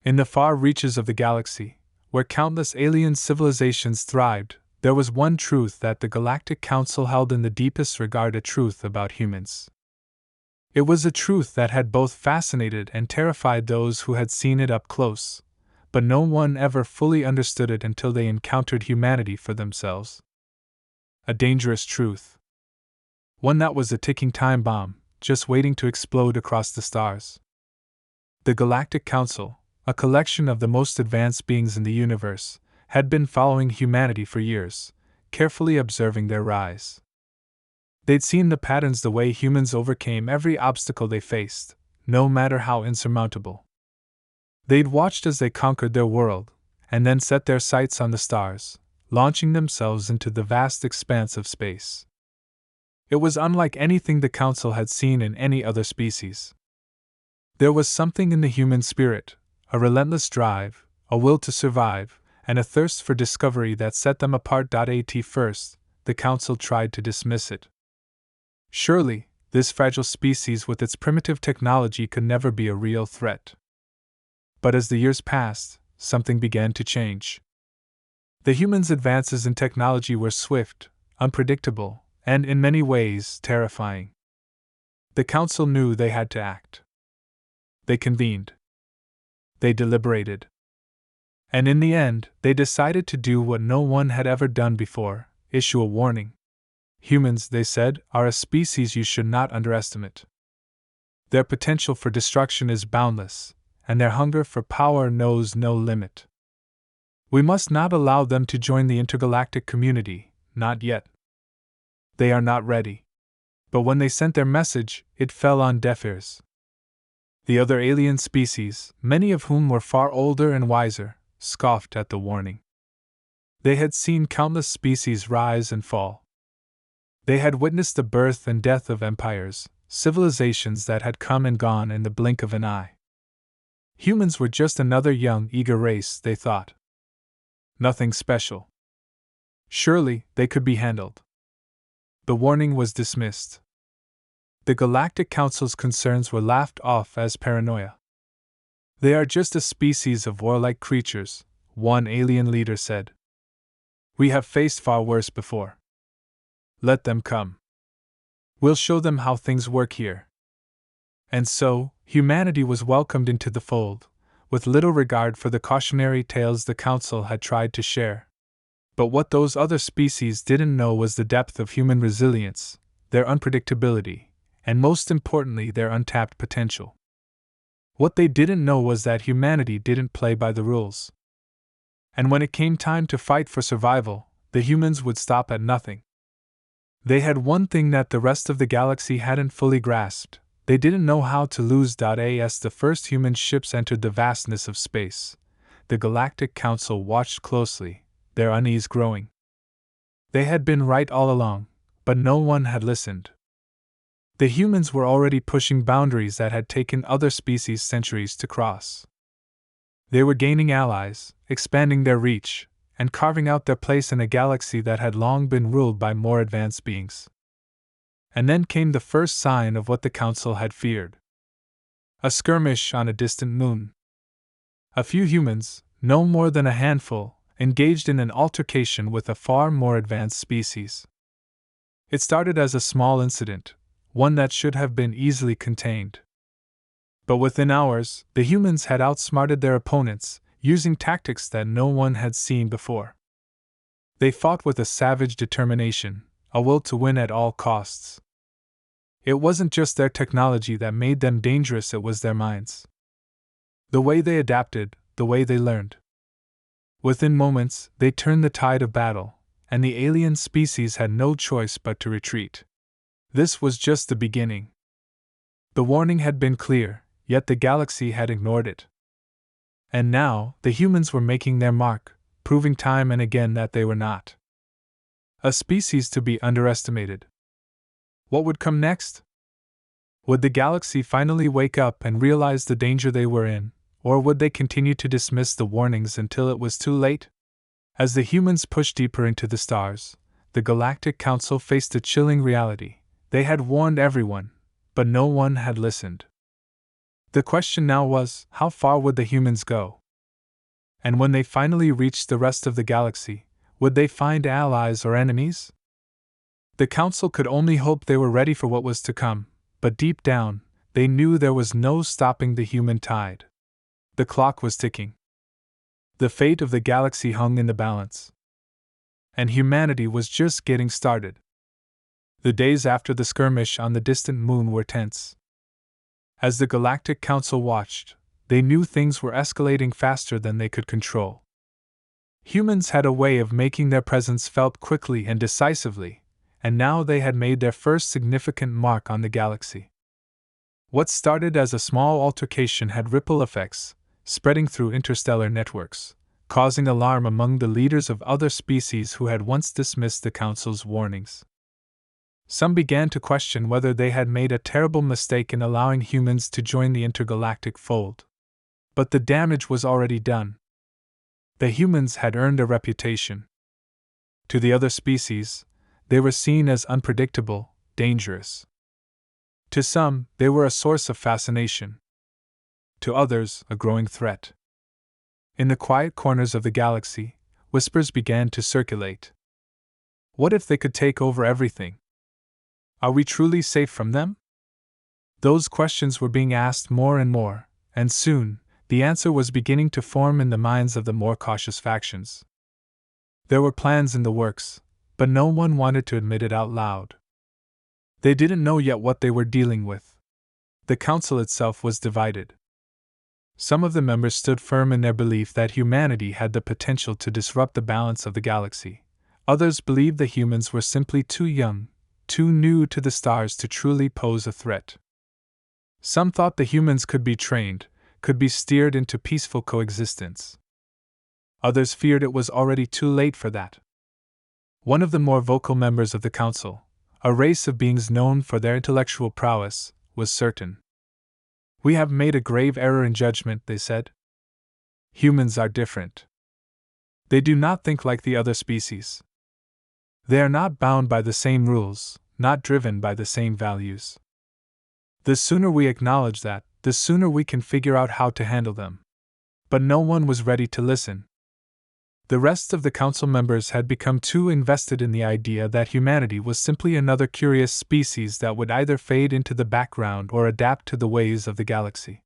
In the far reaches of the galaxy, where countless alien civilizations thrived, there was one truth that the Galactic Council held in the deepest regard, a truth about humans. It was a truth that had both fascinated and terrified those who had seen it up close, but no one ever fully understood it until they encountered humanity for themselves. A dangerous truth. One that was a ticking time bomb, just waiting to explode across the stars. The Galactic Council, a collection of the most advanced beings in the universe, had been following humanity for years, carefully observing their rise. They'd seen the patterns, the way humans overcame every obstacle they faced, no matter how insurmountable. They'd watched as they conquered their world, and then set their sights on the stars, launching themselves into the vast expanse of space. It was unlike anything the Council had seen in any other species. There was something in the human spirit, a relentless drive, a will to survive, and a thirst for discovery that set them apart. At first, the Council tried to dismiss it. Surely, this fragile species with its primitive technology could never be a real threat. But as the years passed, something began to change. The humans' advances in technology were swift, unpredictable, and in many ways terrifying. The Council knew they had to act. They convened. They deliberated. And in the end, they decided to do what no one had ever done before: issue a warning. Humans, they said, are a species you should not underestimate. Their potential for destruction is boundless, and their hunger for power knows no limit. We must not allow them to join the intergalactic community, not yet. They are not ready. But when they sent their message, it fell on deaf ears. The other alien species, many of whom were far older and wiser, scoffed at the warning. They had seen countless species rise and fall. They had witnessed the birth and death of empires, civilizations that had come and gone in the blink of an eye. Humans were just another young, eager race, they thought. Nothing special. Surely, they could be handled. The warning was dismissed. The Galactic Council's concerns were laughed off as paranoia. They are just a species of warlike creatures, one alien leader said. We have faced far worse before. Let them come. We'll show them how things work here. And so, humanity was welcomed into the fold, with little regard for the cautionary tales the Council had tried to share. But what those other species didn't know was the depth of human resilience, their unpredictability, and most importantly, their untapped potential. What they didn't know was that humanity didn't play by the rules. And when it came time to fight for survival, the humans would stop at nothing. They had one thing that the rest of the galaxy hadn't fully grasped: they didn't know how to lose. As the first human ships entered the vastness of space, the Galactic Council watched closely, their unease growing. They had been right all along, but no one had listened. The humans were already pushing boundaries that had taken other species centuries to cross. They were gaining allies, expanding their reach, and carving out their place in a galaxy that had long been ruled by more advanced beings. And then came the first sign of what the Council had feared. A skirmish on a distant moon. A few humans, no more than a handful, engaged in an altercation with a far more advanced species. It started as a small incident, one that should have been easily contained. But within hours, the humans had outsmarted their opponents, using tactics that no one had seen before. They fought with a savage determination, a will to win at all costs. It wasn't just their technology that made them dangerous, it was their minds. The way they adapted, the way they learned. Within moments, they turned the tide of battle, and the alien species had no choice but to retreat. This was just the beginning. The warning had been clear, yet the galaxy had ignored it. And now, the humans were making their mark, proving time and again that they were not a species to be underestimated. What would come next? Would the galaxy finally wake up and realize the danger they were in, or would they continue to dismiss the warnings until it was too late? As the humans pushed deeper into the stars, the Galactic Council faced a chilling reality. They had warned everyone, but no one had listened. The question now was, how far would the humans go? And when they finally reached the rest of the galaxy, would they find allies or enemies? The Council could only hope they were ready for what was to come, but deep down, they knew there was no stopping the human tide. The clock was ticking. The fate of the galaxy hung in the balance. And humanity was just getting started. The days after the skirmish on the distant moon were tense. As the Galactic Council watched, they knew things were escalating faster than they could control. Humans had a way of making their presence felt quickly and decisively, and now they had made their first significant mark on the galaxy. What started as a small altercation had ripple effects, spreading through interstellar networks, causing alarm among the leaders of other species who had once dismissed the Council's warnings. Some began to question whether they had made a terrible mistake in allowing humans to join the intergalactic fold. But the damage was already done. The humans had earned a reputation. To the other species, they were seen as unpredictable, dangerous. To some, they were a source of fascination. To others, a growing threat. In the quiet corners of the galaxy, whispers began to circulate. What if they could take over everything? Are we truly safe from them? Those questions were being asked more and more, and soon, the answer was beginning to form in the minds of the more cautious factions. There were plans in the works, but no one wanted to admit it out loud. They didn't know yet what they were dealing with. The Council itself was divided. Some of the members stood firm in their belief that humanity had the potential to disrupt the balance of the galaxy. Others believed the humans were simply too young, too new to the stars to truly pose a threat. Some thought the humans could be trained, could be steered into peaceful coexistence. Others feared it was already too late for that. One of the more vocal members of the Council, a race of beings known for their intellectual prowess, was certain. "We have made a grave error in judgment," they said. "Humans are different. They do not think like the other species. They are not bound by the same rules, not driven by the same values. The sooner we acknowledge that, the sooner we can figure out how to handle them." But no one was ready to listen. The rest of the Council members had become too invested in the idea that humanity was simply another curious species that would either fade into the background or adapt to the ways of the galaxy.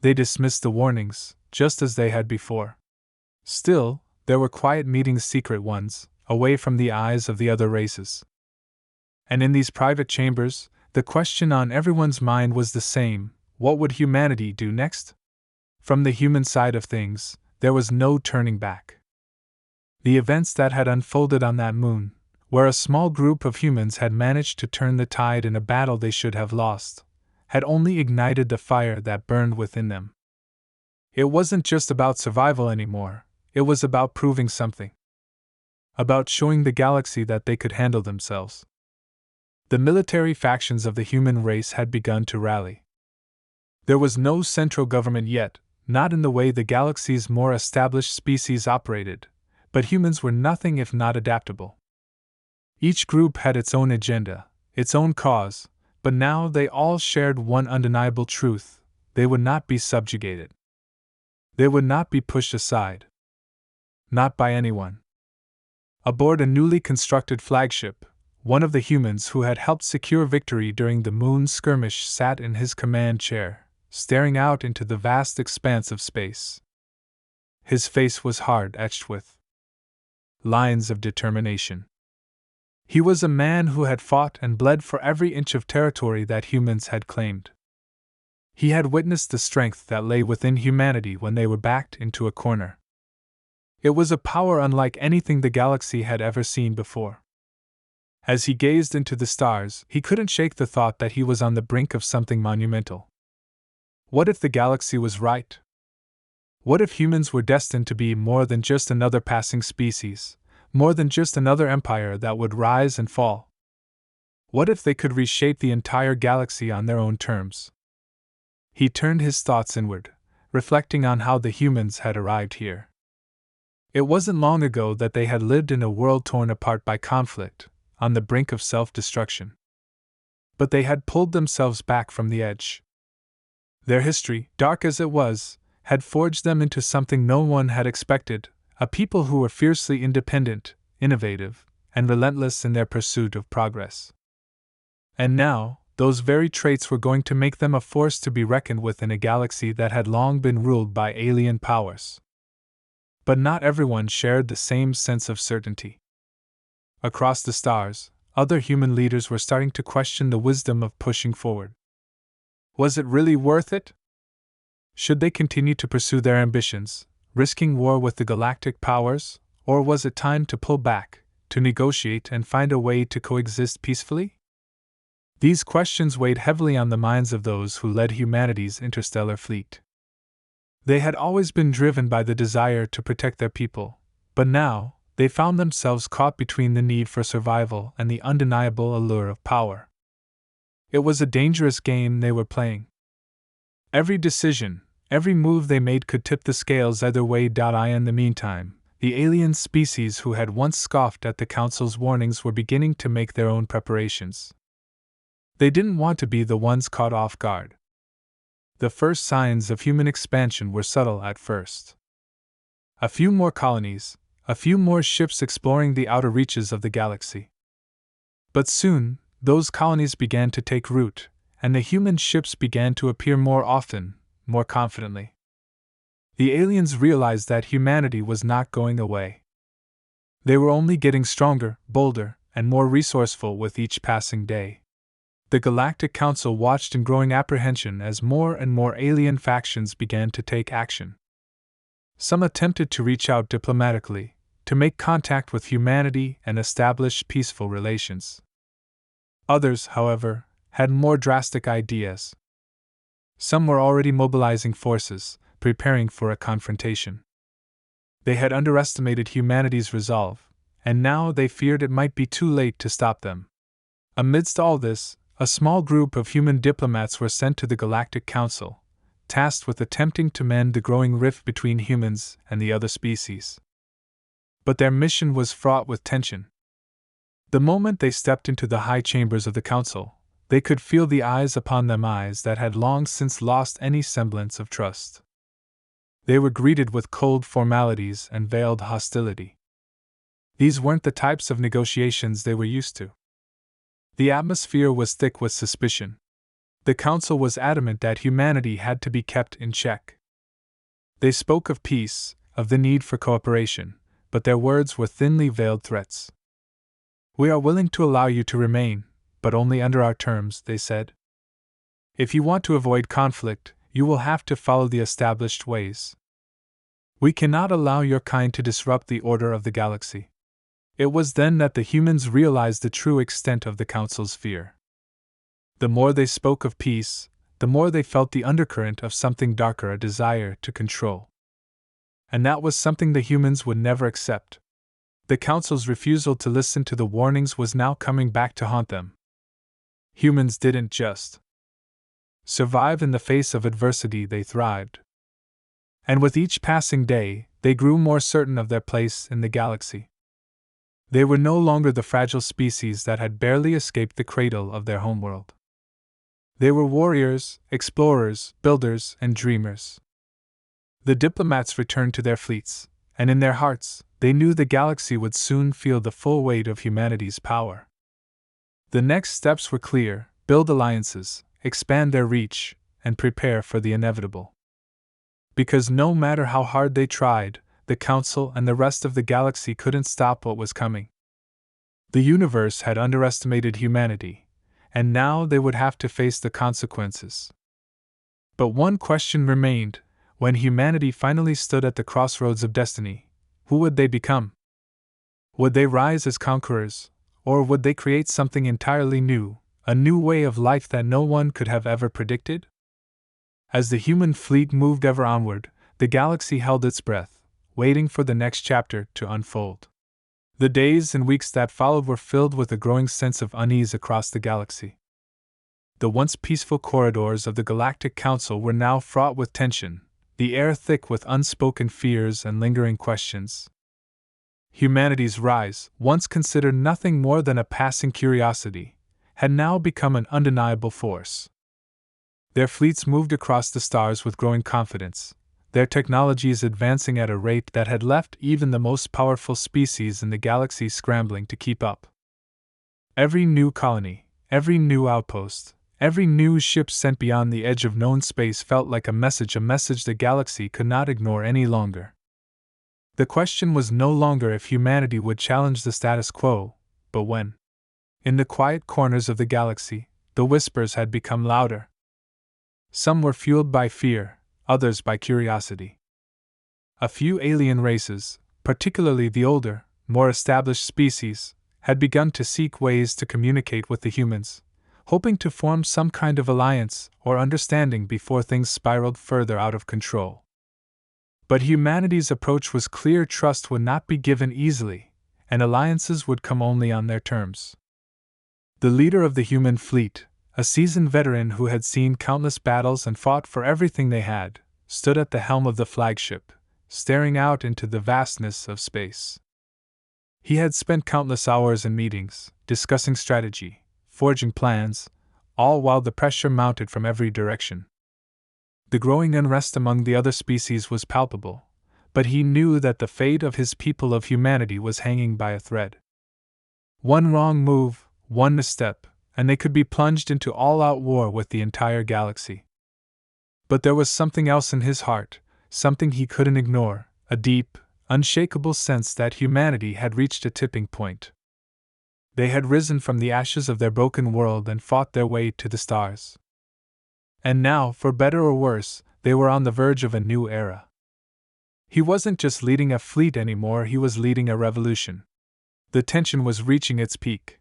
They dismissed the warnings, just as they had before. Still, there were quiet meetings, secret ones, away from the eyes of the other races. And in these private chambers, the question on everyone's mind was the same: what would humanity do next? From the human side of things, there was no turning back. The events that had unfolded on that moon, where a small group of humans had managed to turn the tide in a battle they should have lost, had only ignited the fire that burned within them. It wasn't just about survival anymore, it was about proving something. About showing the galaxy that they could handle themselves. The military factions of the human race had begun to rally. There was no central government yet, not in the way the galaxy's more established species operated, but humans were nothing if not adaptable. Each group had its own agenda, its own cause, but now they all shared one undeniable truth: they would not be subjugated. They would not be pushed aside. Not by anyone. Aboard a newly constructed flagship, one of the humans who had helped secure victory during the moon skirmish sat in his command chair, staring out into the vast expanse of space. His face was hard, etched with lines of determination. He was a man who had fought and bled for every inch of territory that humans had claimed. He had witnessed the strength that lay within humanity when they were backed into a corner. It was a power unlike anything the galaxy had ever seen before. As he gazed into the stars, he couldn't shake the thought that he was on the brink of something monumental. What if the galaxy was right? What if humans were destined to be more than just another passing species, more than just another empire that would rise and fall? What if they could reshape the entire galaxy on their own terms? He turned his thoughts inward, reflecting on how the humans had arrived here. It wasn't long ago that they had lived in a world torn apart by conflict, on the brink of self-destruction. But they had pulled themselves back from the edge. Their history, dark as it was, had forged them into something no one had expected, a people who were fiercely independent, innovative, and relentless in their pursuit of progress. And now, those very traits were going to make them a force to be reckoned with in a galaxy that had long been ruled by alien powers. But not everyone shared the same sense of certainty. Across the stars, other human leaders were starting to question the wisdom of pushing forward. Was it really worth it? Should they continue to pursue their ambitions, risking war with the galactic powers, or was it time to pull back, to negotiate and find a way to coexist peacefully? These questions weighed heavily on the minds of those who led humanity's interstellar fleet. They had always been driven by the desire to protect their people, but now, they found themselves caught between the need for survival and the undeniable allure of power. It was a dangerous game they were playing. Every decision, every move they made could tip the scales either way. In the meantime, the alien species who had once scoffed at the Council's warnings were beginning to make their own preparations. They didn't want to be the ones caught off guard. The first signs of human expansion were subtle at first. A few more colonies, a few more ships exploring the outer reaches of the galaxy. But soon, those colonies began to take root, and the human ships began to appear more often, more confidently. The aliens realized that humanity was not going away. They were only getting stronger, bolder, and more resourceful with each passing day. The Galactic Council watched in growing apprehension as more and more alien factions began to take action. Some attempted to reach out diplomatically, to make contact with humanity and establish peaceful relations. Others, however, had more drastic ideas. Some were already mobilizing forces, preparing for a confrontation. They had underestimated humanity's resolve, and now they feared it might be too late to stop them. Amidst all this, a small group of human diplomats were sent to the Galactic Council, tasked with attempting to mend the growing rift between humans and the other species. But their mission was fraught with tension. The moment they stepped into the high chambers of the Council, they could feel the eyes upon them, eyes that had long since lost any semblance of trust. They were greeted with cold formalities and veiled hostility. These weren't the types of negotiations they were used to. The atmosphere was thick with suspicion. The Council was adamant that humanity had to be kept in check. They spoke of peace, of the need for cooperation, but their words were thinly veiled threats. "We are willing to allow you to remain, but only under our terms," they said. "If you want to avoid conflict, you will have to follow the established ways. We cannot allow your kind to disrupt the order of the galaxy." It was then that the humans realized the true extent of the Council's fear. The more they spoke of peace, the more they felt the undercurrent of something darker, a desire to control. And that was something the humans would never accept. The Council's refusal to listen to the warnings was now coming back to haunt them. Humans didn't just survive in the face of adversity, they thrived. And with each passing day, they grew more certain of their place in the galaxy. They were no longer the fragile species that had barely escaped the cradle of their homeworld. They were warriors, explorers, builders, and dreamers. The diplomats returned to their fleets, and in their hearts, they knew the galaxy would soon feel the full weight of humanity's power. The next steps were clear: build alliances, expand their reach, and prepare for the inevitable. Because no matter how hard they tried, the Council and the rest of the galaxy couldn't stop what was coming. The universe had underestimated humanity, and now they would have to face the consequences. But one question remained: when humanity finally stood at the crossroads of destiny, who would they become? Would they rise as conquerors, or would they create something entirely new, a new way of life that no one could have ever predicted? As the human fleet moved ever onward, the galaxy held its breath, waiting for the next chapter to unfold. The days and weeks that followed were filled with a growing sense of unease across the galaxy. The once peaceful corridors of the Galactic Council were now fraught with tension, the air thick with unspoken fears and lingering questions. Humanity's rise, once considered nothing more than a passing curiosity, had now become an undeniable force. Their fleets moved across the stars with growing confidence, their technologies advancing at a rate that had left even the most powerful species in the galaxy scrambling to keep up. Every new colony, every new outpost, every new ship sent beyond the edge of known space felt like a message the galaxy could not ignore any longer. The question was no longer if humanity would challenge the status quo, but when. In the quiet corners of the galaxy, the whispers had become louder. Some were fueled by fear, others by curiosity. A few alien races, particularly the older, more established species, had begun to seek ways to communicate with the humans, hoping to form some kind of alliance or understanding before things spiraled further out of control. But humanity's approach was clear: trust would not be given easily, and alliances would come only on their terms. The leader of the human fleet, a seasoned veteran who had seen countless battles and fought for everything they had, stood at the helm of the flagship, staring out into the vastness of space. He had spent countless hours in meetings, discussing strategy, forging plans, all while the pressure mounted from every direction. The growing unrest among the other species was palpable, but he knew that the fate of his people of humanity was hanging by a thread. One wrong move, one misstep, and they could be plunged into all-out war with the entire galaxy. But there was something else in his heart, something he couldn't ignore, a deep, unshakable sense that humanity had reached a tipping point. They had risen from the ashes of their broken world and fought their way to the stars. And now, for better or worse, they were on the verge of a new era. He wasn't just leading a fleet anymore, he was leading a revolution. The tension was reaching its peak.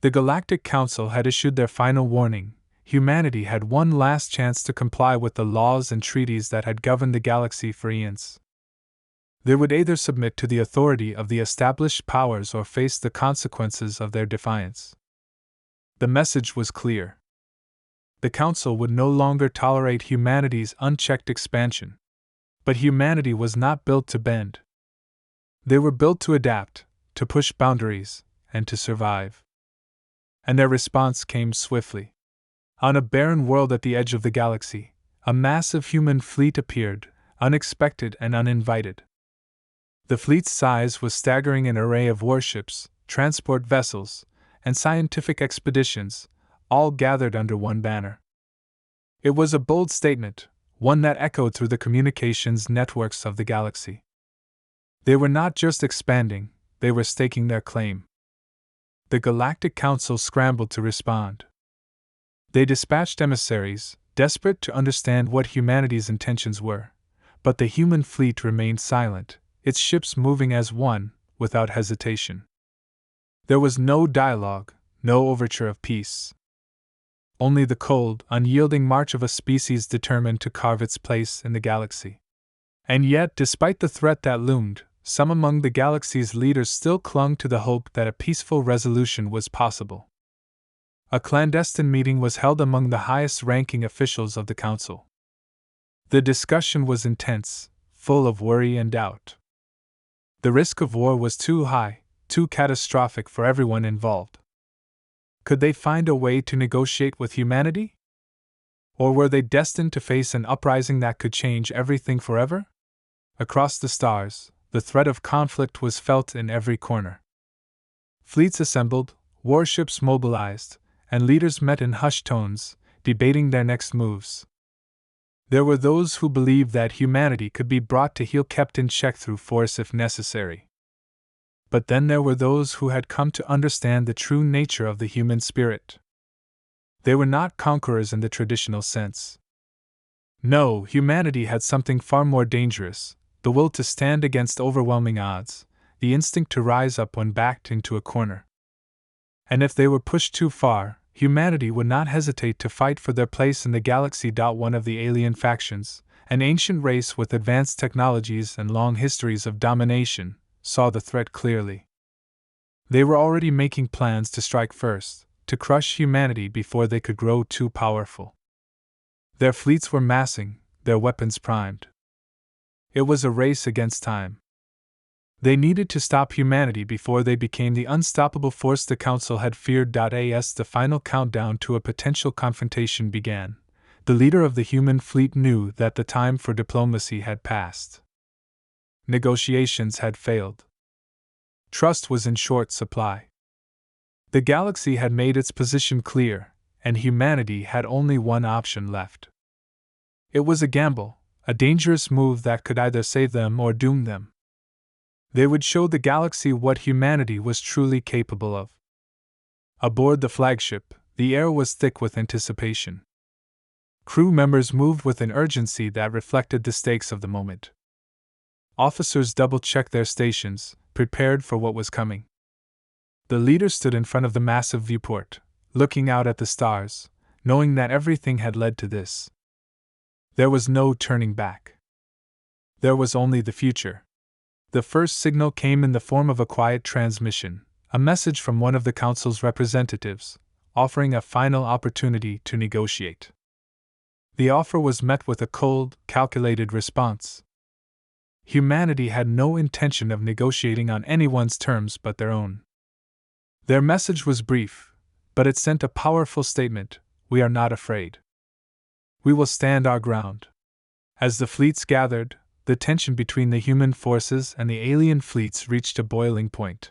The Galactic Council had issued their final warning. Humanity had one last chance to comply with the laws and treaties that had governed the galaxy for eons. They would either submit to the authority of the established powers or face the consequences of their defiance. The message was clear. The Council would no longer tolerate humanity's unchecked expansion. But humanity was not built to bend. They were built to adapt, to push boundaries, and to survive. And their response came swiftly. On a barren world at the edge of the galaxy, a massive human fleet appeared, unexpected and uninvited. The fleet's size was staggering: an array of warships, transport vessels, and scientific expeditions, all gathered under one banner. It was a bold statement, one that echoed through the communications networks of the galaxy. They were not just expanding, they were staking their claim. The Galactic Council scrambled to respond. They dispatched emissaries, desperate to understand what humanity's intentions were, but the human fleet remained silent, its ships moving as one, without hesitation. There was no dialogue, no overture of peace. Only the cold, unyielding march of a species determined to carve its place in the galaxy. And yet, despite the threat that loomed, some among the galaxy's leaders still clung to the hope that a peaceful resolution was possible. A clandestine meeting was held among the highest-ranking officials of the Council. The discussion was intense, full of worry and doubt. The risk of war was too high, too catastrophic for everyone involved. Could they find a way to negotiate with humanity? Or were they destined to face an uprising that could change everything forever? Across the stars, the threat of conflict was felt in every corner. Fleets assembled, warships mobilized, and leaders met in hushed tones, debating their next moves. There were those who believed that humanity could be brought to heel, kept in check through force if necessary. But then there were those who had come to understand the true nature of the human spirit. They were not conquerors in the traditional sense. No, humanity had something far more dangerous: the will to stand against overwhelming odds, the instinct to rise up when backed into a corner. And if they were pushed too far, humanity would not hesitate to fight for their place in the galaxy. One of the alien factions, an ancient race with advanced technologies and long histories of domination, saw the threat clearly. They were already making plans to strike first, to crush humanity before they could grow too powerful. Their fleets were massing, their weapons primed. It was a race against time. They needed to stop humanity before they became the unstoppable force the Council had feared. As the final countdown to a potential confrontation began, the leader of the human fleet knew that the time for diplomacy had passed. Negotiations had failed. Trust was in short supply. The galaxy had made its position clear, and humanity had only one option left. It was a gamble, a dangerous move that could either save them or doom them. They would show the galaxy what humanity was truly capable of. Aboard the flagship, the air was thick with anticipation. Crew members moved with an urgency that reflected the stakes of the moment. Officers double-checked their stations, prepared for what was coming. The leader stood in front of the massive viewport, looking out at the stars, knowing that everything had led to this. There was no turning back. There was only the future. The first signal came in the form of a quiet transmission, a message from one of the Council's representatives, offering a final opportunity to negotiate. The offer was met with a cold, calculated response. Humanity had no intention of negotiating on anyone's terms but their own. Their message was brief, but it sent a powerful statement: we are not afraid. We will stand our ground. As the fleets gathered, the tension between the human forces and the alien fleets reached a boiling point.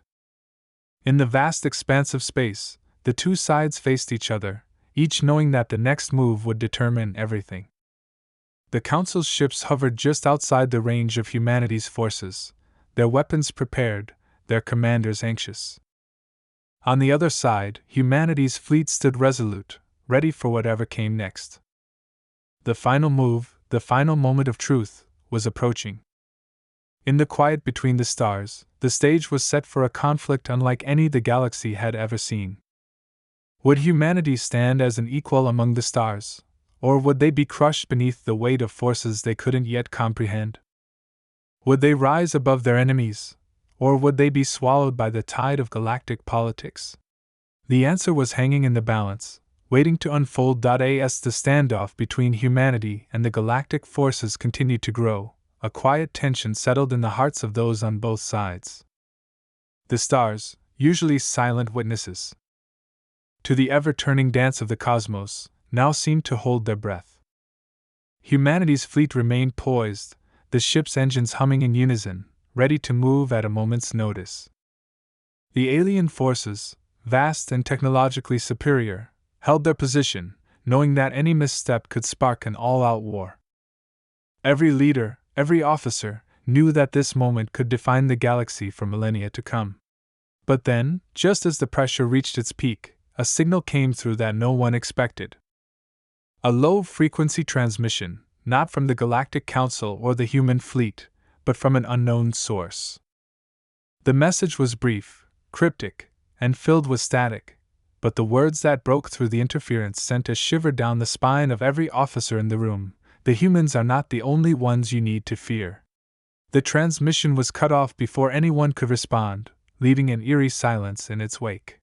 In the vast expanse of space, the two sides faced each other, each knowing that the next move would determine everything. The Council's ships hovered just outside the range of humanity's forces, their weapons prepared, their commanders anxious. On the other side, humanity's fleet stood resolute, ready for whatever came next. The final move, the final moment of truth, was approaching. In the quiet between the stars, the stage was set for a conflict unlike any the galaxy had ever seen. Would humanity stand as an equal among the stars, or would they be crushed beneath the weight of forces they couldn't yet comprehend? Would they rise above their enemies, or would they be swallowed by the tide of galactic politics? The answer was hanging in the balance, waiting to unfold. As the standoff between humanity and the galactic forces continued to grow, a quiet tension settled in the hearts of those on both sides. The stars, usually silent witnesses to the ever-turning dance of the cosmos, now seemed to hold their breath. Humanity's fleet remained poised, the ship's engines humming in unison, ready to move at a moment's notice. The alien forces, vast and technologically superior, held their position, knowing that any misstep could spark an all-out war. Every leader, every officer, knew that this moment could define the galaxy for millennia to come. But then, just as the pressure reached its peak, a signal came through that no one expected. A low-frequency transmission, not from the Galactic Council or the human fleet, but from an unknown source. The message was brief, cryptic, and filled with static, but the words that broke through the interference sent a shiver down the spine of every officer in the room. The humans are not the only ones you need to fear. The transmission was cut off before anyone could respond, leaving an eerie silence in its wake.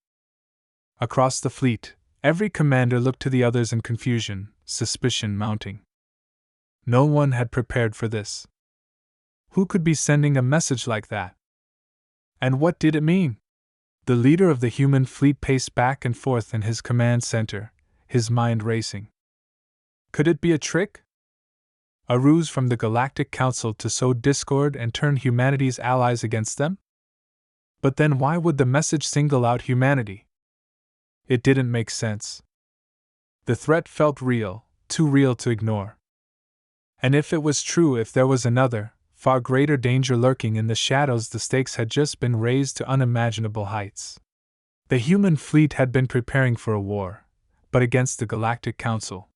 Across the fleet, every commander looked to the others in confusion, suspicion mounting. No one had prepared for this. Who could be sending a message like that? And what did it mean? The leader of the human fleet paced back and forth in his command center, his mind racing. Could it be a trick? A ruse from the Galactic Council to sow discord and turn humanity's allies against them? But then why would the message single out humanity? It didn't make sense. The threat felt real, too real to ignore. And if it was true, if there was another, far greater danger lurking in the shadows, the stakes had just been raised to unimaginable heights. The human fleet had been preparing for a war, but against the Galactic Council.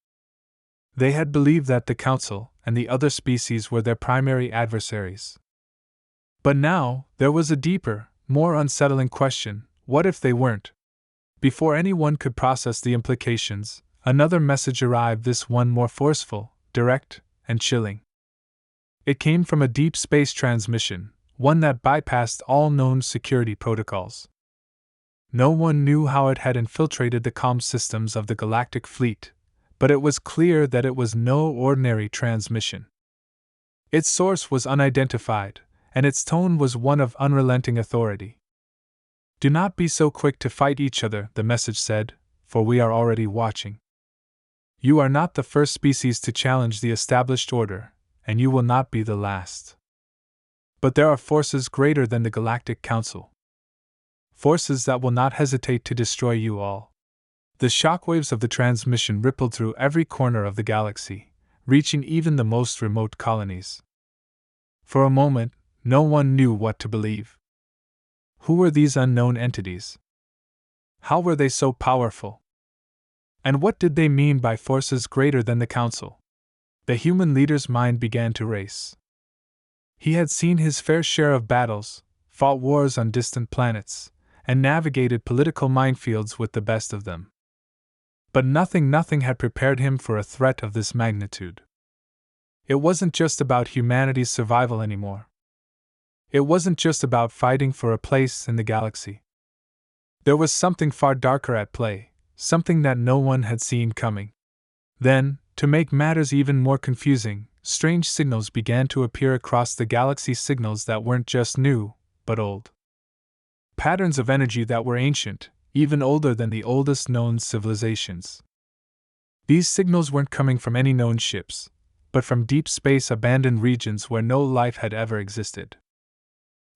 They had believed that the Council and the other species were their primary adversaries. But now, there was a deeper, more unsettling question: what if they weren't? Before anyone could process the implications, another message arrived, this one more forceful, direct, and chilling. It came from a deep space transmission, one that bypassed all known security protocols. No one knew how it had infiltrated the comm systems of the Galactic Fleet, but it was clear that it was no ordinary transmission. Its source was unidentified, and its tone was one of unrelenting authority. "Do not be so quick to fight each other," the message said, "for we are already watching. You are not the first species to challenge the established order, and you will not be the last. But there are forces greater than the Galactic Council. Forces that will not hesitate to destroy you all. The shockwaves of the transmission rippled through every corner of the galaxy, reaching even the most remote colonies. For a moment, no one knew what to believe. Who were these unknown entities? How were they so powerful? And what did they mean by forces greater than the Council? The human leader's mind began to race. He had seen his fair share of battles, fought wars on distant planets, and navigated political minefields with the best of them. But nothing had prepared him for a threat of this magnitude. It wasn't just about humanity's survival anymore. It wasn't just about fighting for a place in the galaxy. There was something far darker at play, something that no one had seen coming. Then, to make matters even more confusing, strange signals began to appear across the galaxy, signals that weren't just new, but old. Patterns of energy that were ancient, even older than the oldest known civilizations. These signals weren't coming from any known ships, but from deep space, abandoned regions where no life had ever existed.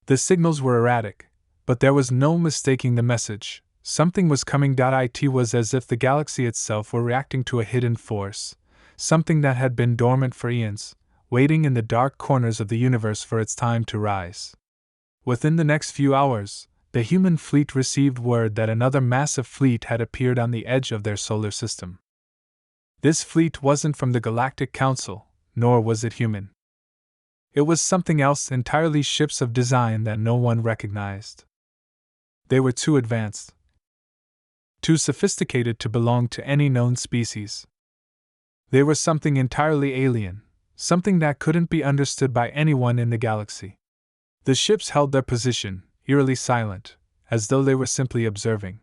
The signals were erratic, but there was no mistaking the message. Something was coming. It was as if the galaxy itself were reacting to a hidden force, something that had been dormant for eons, waiting in the dark corners of the universe for its time to rise. Within the next few hours, the human fleet received word that another massive fleet had appeared on the edge of their solar system. This fleet wasn't from the Galactic Council, nor was it human. It was something else entirely, ships of design that no one recognized. They were too advanced, too sophisticated to belong to any known species. They were something entirely alien, something that couldn't be understood by anyone in the galaxy. The ships held their position, eerily silent, as though they were simply observing.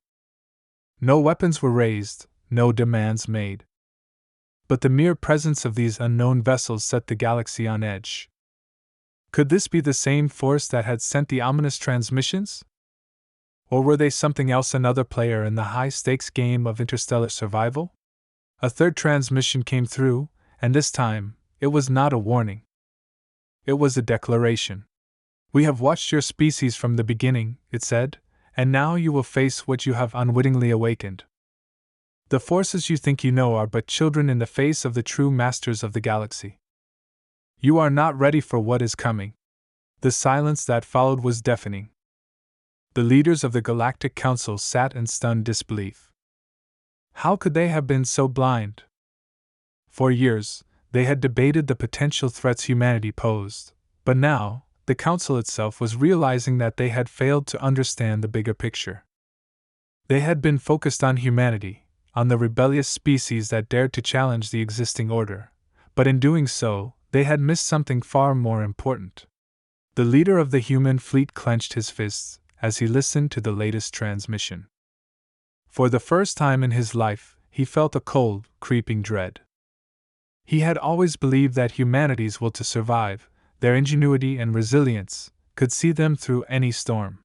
No weapons were raised, no demands made. But the mere presence of these unknown vessels set the galaxy on edge. Could this be the same force that had sent the ominous transmissions? Or were they something else, another player in the high-stakes game of interstellar survival? A third transmission came through, and this time, it was not a warning. It was a declaration. "We have watched your species from the beginning," it said, "and now you will face what you have unwittingly awakened. The forces you think you know are but children in the face of the true masters of the galaxy. You are not ready for what is coming." The silence that followed was deafening. The leaders of the Galactic Council sat in stunned disbelief. How could they have been so blind? For years, they had debated the potential threats humanity posed, but now, the Council itself was realizing that they had failed to understand the bigger picture. They had been focused on humanity, on the rebellious species that dared to challenge the existing order, but in doing so, they had missed something far more important. The leader of the human fleet clenched his fists as he listened to the latest transmission. For the first time in his life, he felt a cold, creeping dread. He had always believed that humanity's will to survive, their ingenuity and resilience, could see them through any storm.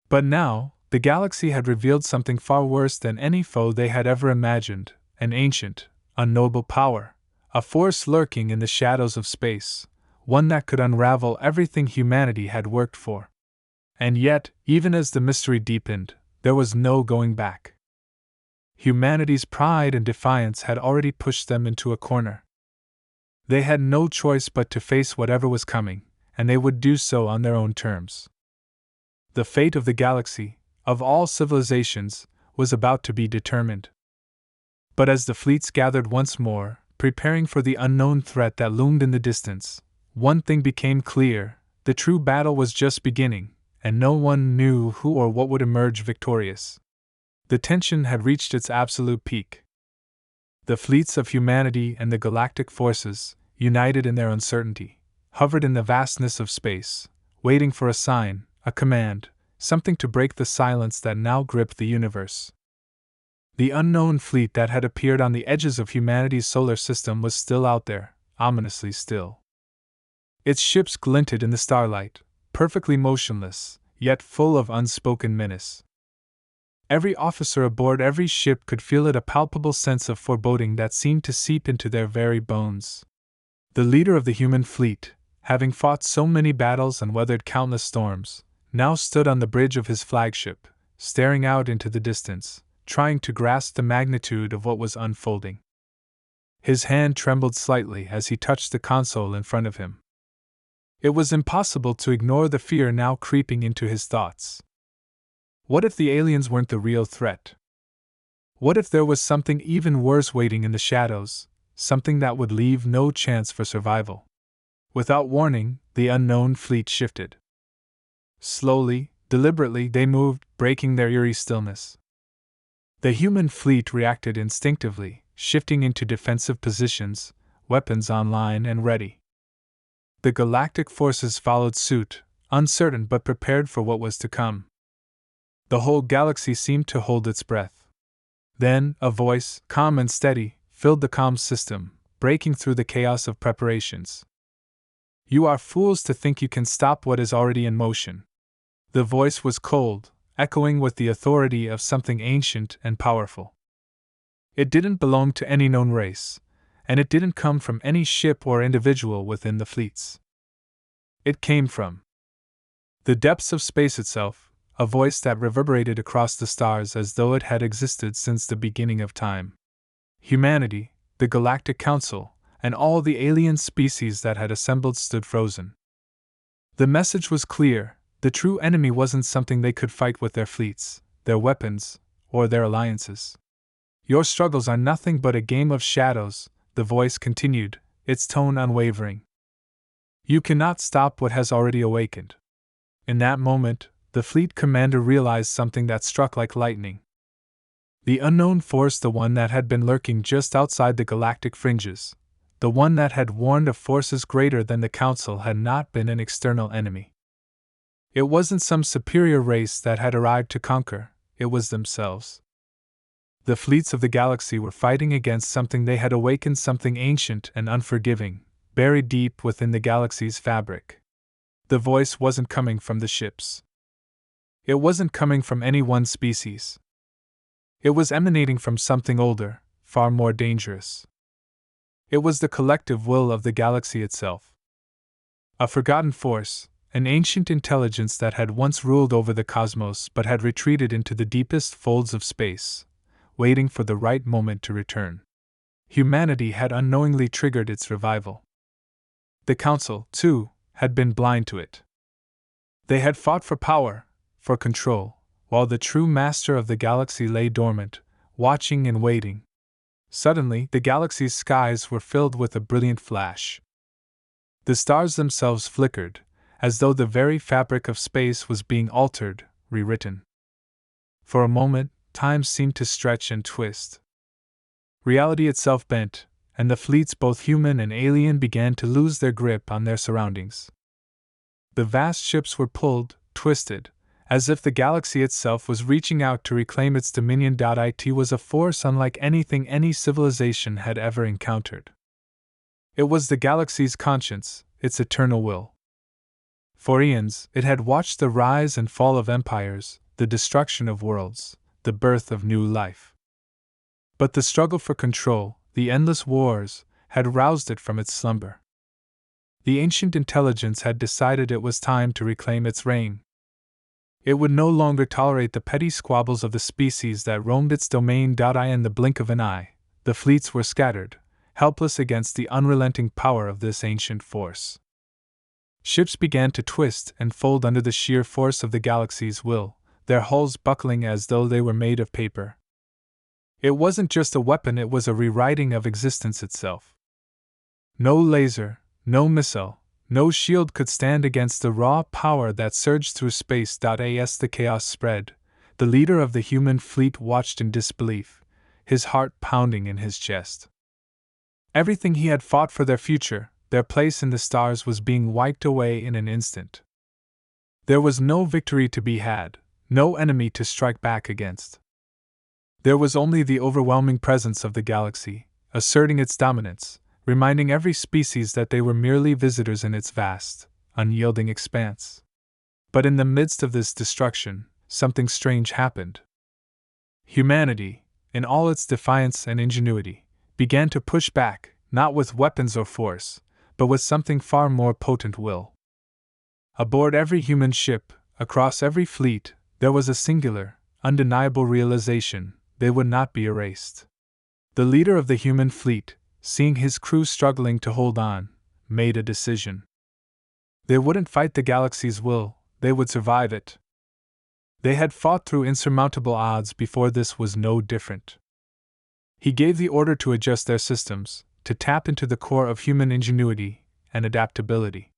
But now, the galaxy had revealed something far worse than any foe they had ever imagined, an ancient, unknowable power, a force lurking in the shadows of space, one that could unravel everything humanity had worked for. And yet, even as the mystery deepened, there was no going back. Humanity's pride and defiance had already pushed them into a corner. They had no choice but to face whatever was coming, and they would do so on their own terms. The fate of the galaxy, of all civilizations, was about to be determined. But as the fleets gathered once more, preparing for the unknown threat that loomed in the distance, one thing became clear: the true battle was just beginning, and no one knew who or what would emerge victorious. The tension had reached its absolute peak. The fleets of humanity and the galactic forces, united in their uncertainty, hovered in the vastness of space, waiting for a sign, a command, something to break the silence that now gripped the universe. The unknown fleet that had appeared on the edges of humanity's solar system was still out there, ominously still. Its ships glinted in the starlight, perfectly motionless, yet full of unspoken menace. Every officer aboard every ship could feel it, a palpable sense of foreboding that seemed to seep into their very bones. The leader of the human fleet, having fought so many battles and weathered countless storms, now stood on the bridge of his flagship, staring out into the distance, trying to grasp the magnitude of what was unfolding. His hand trembled slightly as he touched the console in front of him. It was impossible to ignore the fear now creeping into his thoughts. What if the aliens weren't the real threat? What if there was something even worse waiting in the shadows, something that would leave no chance for survival? Without warning, the unknown fleet shifted. Slowly, deliberately, they moved, breaking their eerie stillness. The human fleet reacted instinctively, shifting into defensive positions, weapons online and ready. The galactic forces followed suit, uncertain but prepared for what was to come. The whole galaxy seemed to hold its breath. Then, a voice, calm and steady, filled the comms system, breaking through the chaos of preparations. "You are fools to think you can stop what is already in motion." The voice was cold, echoing with the authority of something ancient and powerful. It didn't belong to any known race, and it didn't come from any ship or individual within the fleets. It came from the depths of space itself, a voice that reverberated across the stars as though it had existed since the beginning of time. Humanity, the Galactic Council, and all the alien species that had assembled stood frozen. The message was clear: the true enemy wasn't something they could fight with their fleets, their weapons, or their alliances. "Your struggles are nothing but a game of shadows," the voice continued, its tone unwavering. "You cannot stop what has already awakened." In that moment, the fleet commander realized something that struck like lightning. The unknown force, the one that had been lurking just outside the galactic fringes, the one that had warned of forces greater than the Council, had not been an external enemy. It wasn't some superior race that had arrived to conquer, it was themselves. The fleets of the galaxy were fighting against something they had awakened, something ancient and unforgiving, buried deep within the galaxy's fabric. The voice wasn't coming from the ships. It wasn't coming from any one species. It was emanating from something older, far more dangerous. It was the collective will of the galaxy itself. A forgotten force, an ancient intelligence that had once ruled over the cosmos but had retreated into the deepest folds of space, waiting for the right moment to return. Humanity had unknowingly triggered its revival. The Council, too, had been blind to it. They had fought for power, for control, while the true master of the galaxy lay dormant, watching and waiting. Suddenly, the galaxy's skies were filled with a brilliant flash. The stars themselves flickered, as though the very fabric of space was being altered, rewritten. For a moment, time seemed to stretch and twist. Reality itself bent, and the fleets, both human and alien, began to lose their grip on their surroundings. The vast ships were pulled, twisted, as if the galaxy itself was reaching out to reclaim its dominion. It was a force unlike anything any civilization had ever encountered. It was the galaxy's conscience, its eternal will. For eons, it had watched the rise and fall of empires, the destruction of worlds, the birth of new life. But the struggle for control, the endless wars, had roused it from its slumber. The ancient intelligence had decided it was time to reclaim its reign. It would no longer tolerate the petty squabbles of the species that roamed its domain. In the blink of an eye, the fleets were scattered, helpless against the unrelenting power of this ancient force. Ships began to twist and fold under the sheer force of the galaxy's will, their hulls buckling as though they were made of paper. It wasn't just a weapon, it was a rewriting of existence itself. No laser, no missile, no shield could stand against the raw power that surged through space. As the chaos spread, the leader of the human fleet watched in disbelief, his heart pounding in his chest. Everything he had fought for, their future, their place in the stars, was being wiped away in an instant. There was no victory to be had, no enemy to strike back against. There was only the overwhelming presence of the galaxy, asserting its dominance, reminding every species that they were merely visitors in its vast, unyielding expanse. But in the midst of this destruction, something strange happened. Humanity, in all its defiance and ingenuity, began to push back, not with weapons or force, but with something far more potent: will. Aboard every human ship, across every fleet, there was a singular, undeniable realization: they would not be erased. The leader of the human fleet, seeing his crew struggling to hold on, made a decision. They wouldn't fight the galaxy's will, they would survive it. They had fought through insurmountable odds before; this was no different. He gave the order to adjust their systems, to tap into the core of human ingenuity and adaptability.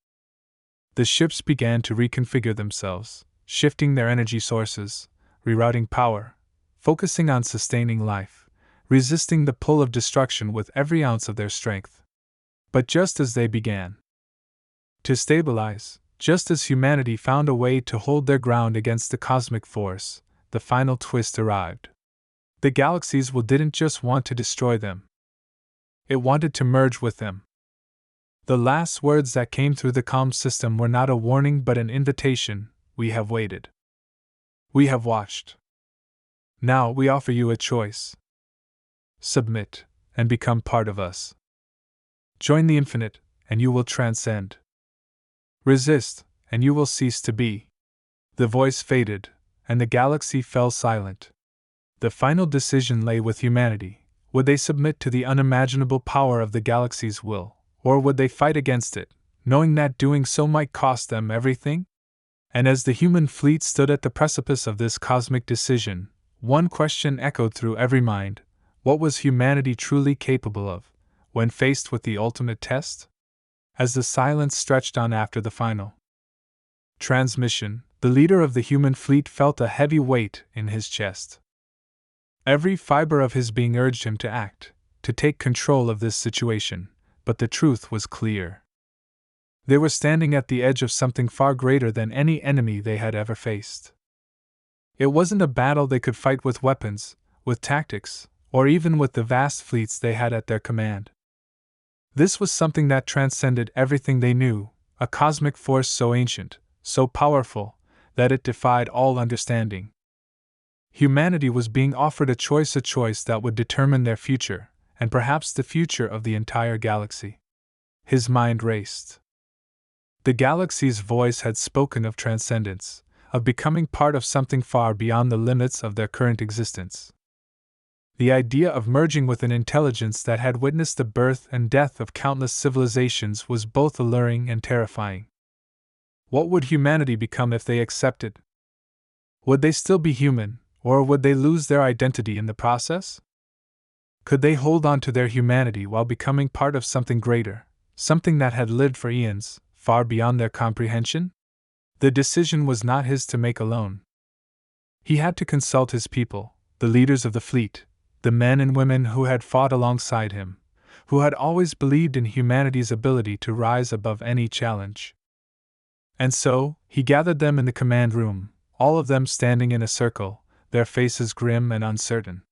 The ships began to reconfigure themselves, shifting their energy sources, rerouting power, focusing on sustaining life, resisting the pull of destruction with every ounce of their strength. But just as they began to stabilize, just as humanity found a way to hold their ground against the cosmic force, the final twist arrived. The galaxy's will didn't just want to destroy them. It wanted to merge with them. The last words that came through the comm system were not a warning but an invitation: we have waited. We have watched. Now we offer you a choice. Submit, and become part of us. Join the infinite, and you will transcend. Resist, and you will cease to be. The voice faded, and the galaxy fell silent. The final decision lay with humanity. Would they submit to the unimaginable power of the galaxy's will, or would they fight against it, knowing that doing so might cost them everything? And as the human fleet stood at the precipice of this cosmic decision, one question echoed through every mind: what was humanity truly capable of, when faced with the ultimate test? As the silence stretched on after the final transmission, the leader of the human fleet felt a heavy weight in his chest. Every fiber of his being urged him to act, to take control of this situation, but the truth was clear. They were standing at the edge of something far greater than any enemy they had ever faced. It wasn't a battle they could fight with weapons, with tactics, or even with the vast fleets they had at their command. This was something that transcended everything they knew, a cosmic force so ancient, so powerful, that it defied all understanding. Humanity was being offered a choice that would determine their future, and perhaps the future of the entire galaxy. His mind raced. The galaxy's voice had spoken of transcendence, of becoming part of something far beyond the limits of their current existence. The idea of merging with an intelligence that had witnessed the birth and death of countless civilizations was both alluring and terrifying. What would humanity become if they accepted? Would they still be human, or would they lose their identity in the process? Could they hold on to their humanity while becoming part of something greater, something that had lived for eons, far beyond their comprehension? The decision was not his to make alone. He had to consult his people, the leaders of the fleet, the men and women who had fought alongside him, who had always believed in humanity's ability to rise above any challenge. And so, he gathered them in the command room, all of them standing in a circle, their faces grim and uncertain.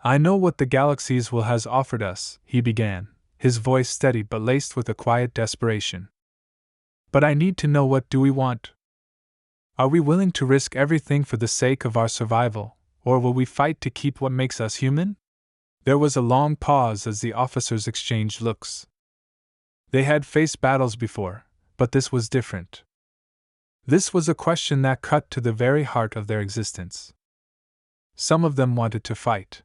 "I know what the galaxy's will has offered us," he began, his voice steady but laced with a quiet desperation. "But I need to know, what do we want? Are we willing to risk everything for the sake of our survival, or will we fight to keep what makes us human?" There was a long pause as the officers exchanged looks. They had faced battles before, but this was different. This was a question that cut to the very heart of their existence. Some of them wanted to fight.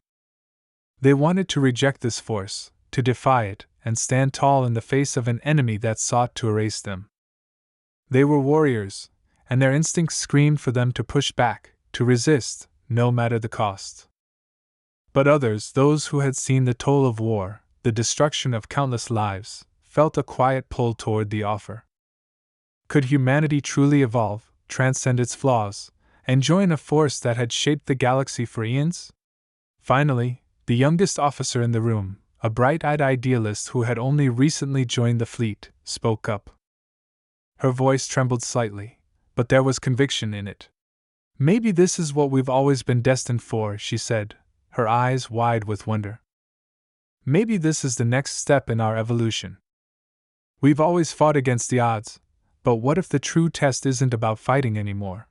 They wanted to reject this force, to defy it, and stand tall in the face of an enemy that sought to erase them. They were warriors, and their instincts screamed for them to push back, to resist, no matter the cost. But others, those who had seen the toll of war, the destruction of countless lives, felt a quiet pull toward the offer. Could humanity truly evolve, transcend its flaws, and join a force that had shaped the galaxy for eons? Finally, the youngest officer in the room, a bright-eyed idealist who had only recently joined the fleet, spoke up. Her voice trembled slightly, but there was conviction in it. "Maybe this is what we've always been destined for," she said, her eyes wide with wonder. "Maybe this is the next step in our evolution. We've always fought against the odds, but what if the true test isn't about fighting anymore?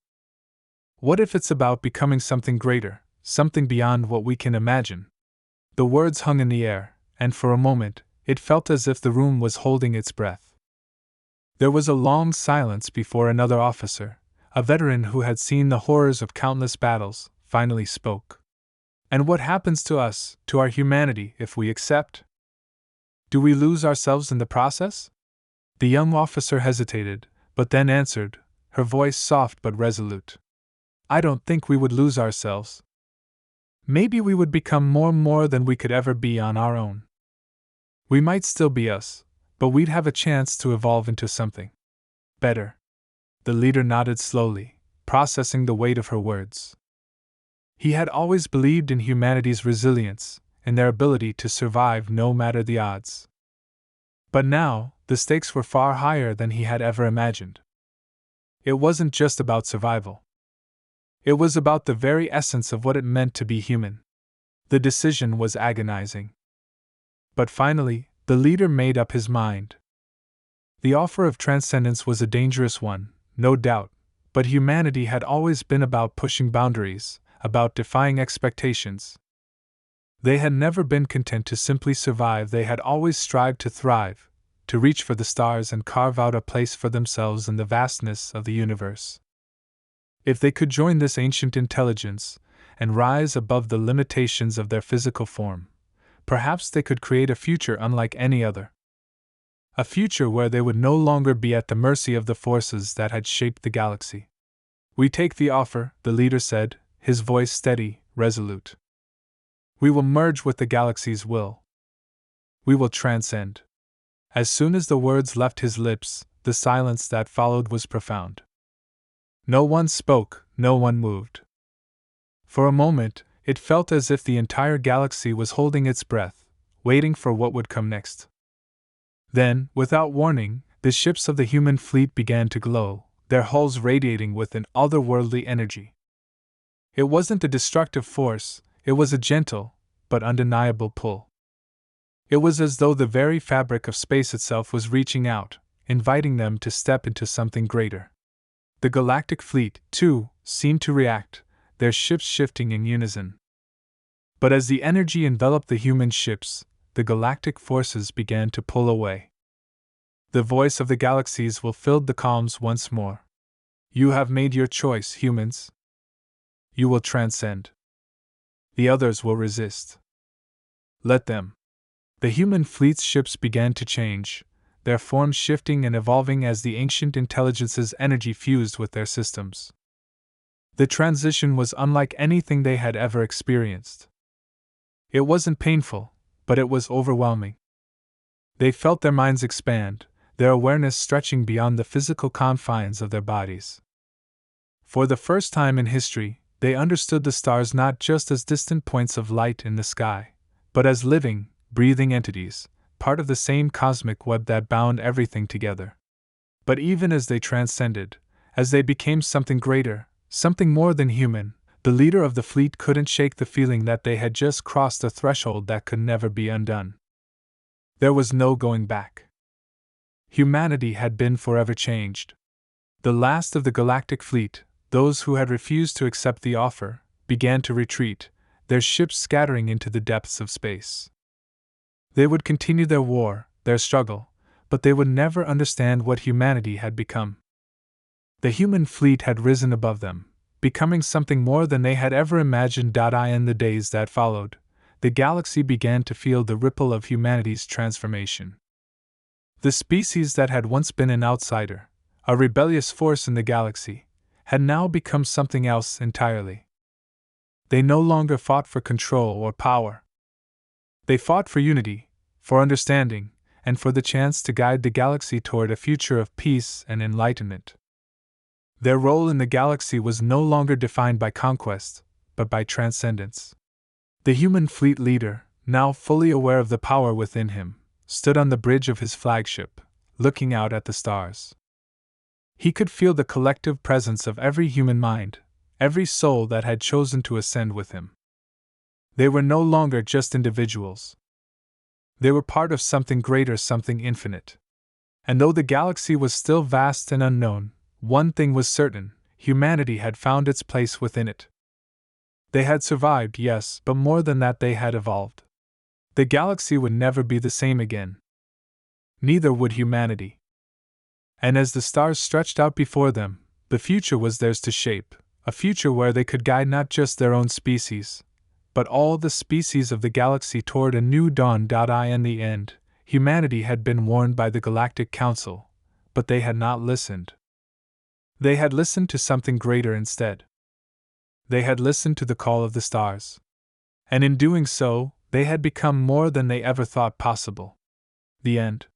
What if it's about becoming something greater, something beyond what we can imagine. The words hung in the air, and for a moment, it felt as if the room was holding its breath. There was a long silence before another officer, a veteran who had seen the horrors of countless battles, finally spoke. And what happens to us, to our humanity, if we accept? Do we lose ourselves in the process? The young officer hesitated, but then answered, her voice soft but resolute. I don't think we would lose ourselves. Maybe we would become more than we could ever be on our own. We might still be us, but we'd have a chance to evolve into something better. The leader nodded slowly, processing the weight of her words. He had always believed in humanity's resilience, in their ability to survive no matter the odds. But now, the stakes were far higher than he had ever imagined. It wasn't just about survival. It was about the very essence of what it meant to be human. The decision was agonizing. But finally, the leader made up his mind. The offer of transcendence was a dangerous one, no doubt, but humanity had always been about pushing boundaries, about defying expectations. They had never been content to simply survive, they had always strived to thrive, to reach for the stars and carve out a place for themselves in the vastness of the universe. If they could join this ancient intelligence, and rise above the limitations of their physical form, perhaps they could create a future unlike any other. A future where they would no longer be at the mercy of the forces that had shaped the galaxy. We take the offer, the leader said, his voice steady, resolute. We will merge with the galaxy's will. We will transcend. As soon as the words left his lips, the silence that followed was profound. No one spoke, no one moved. For a moment, it felt as if the entire galaxy was holding its breath, waiting for what would come next. Then, without warning, the ships of the human fleet began to glow, their hulls radiating with an otherworldly energy. It wasn't a destructive force, it was a gentle, but undeniable pull. It was as though the very fabric of space itself was reaching out, inviting them to step into something greater. The Galactic fleet, too, seemed to react, their ships shifting in unison. But as the energy enveloped the human ships, the galactic forces began to pull away. The voice of the galaxies filled the calms once more. You have made your choice, humans. You will transcend. The others will resist. Let them. The human fleet's ships began to change, their forms shifting and evolving as the ancient intelligence's energy fused with their systems. The transition was unlike anything they had ever experienced. It wasn't painful, but it was overwhelming. They felt their minds expand, their awareness stretching beyond the physical confines of their bodies. For the first time in history, they understood the stars not just as distant points of light in the sky, but as living, breathing entities, part of the same cosmic web that bound everything together. But even as they transcended, as they became something greater, something more than human, the leader of the fleet couldn't shake the feeling that they had just crossed a threshold that could never be undone. There was no going back. Humanity had been forever changed. The last of the Galactic fleet, those who had refused to accept the offer, began to retreat, their ships scattering into the depths of space. They would continue their war, their struggle, but they would never understand what humanity had become. The human fleet had risen above them, becoming something more than they had ever imagined. In the days that followed, the galaxy began to feel the ripple of humanity's transformation. The species that had once been an outsider, a rebellious force in the galaxy, had now become something else entirely. They no longer fought for control or power. They fought for unity, for understanding, and for the chance to guide the galaxy toward a future of peace and enlightenment. Their role in the galaxy was no longer defined by conquest, but by transcendence. The human fleet leader, now fully aware of the power within him, stood on the bridge of his flagship, looking out at the stars. He could feel the collective presence of every human mind, every soul that had chosen to ascend with him. They were no longer just individuals. They were part of something greater, something infinite. And though the galaxy was still vast and unknown, one thing was certain: humanity had found its place within it. They had survived, yes, but more than that, they had evolved. The galaxy would never be the same again. Neither would humanity. And as the stars stretched out before them, the future was theirs to shape, a future where they could guide not just their own species, but all the species of the galaxy toward a new dawn. In the end, humanity had been warned by the Galactic Council, but they had not listened. They had listened to something greater instead. They had listened to the call of the stars. And in doing so, they had become more than they ever thought possible. The end.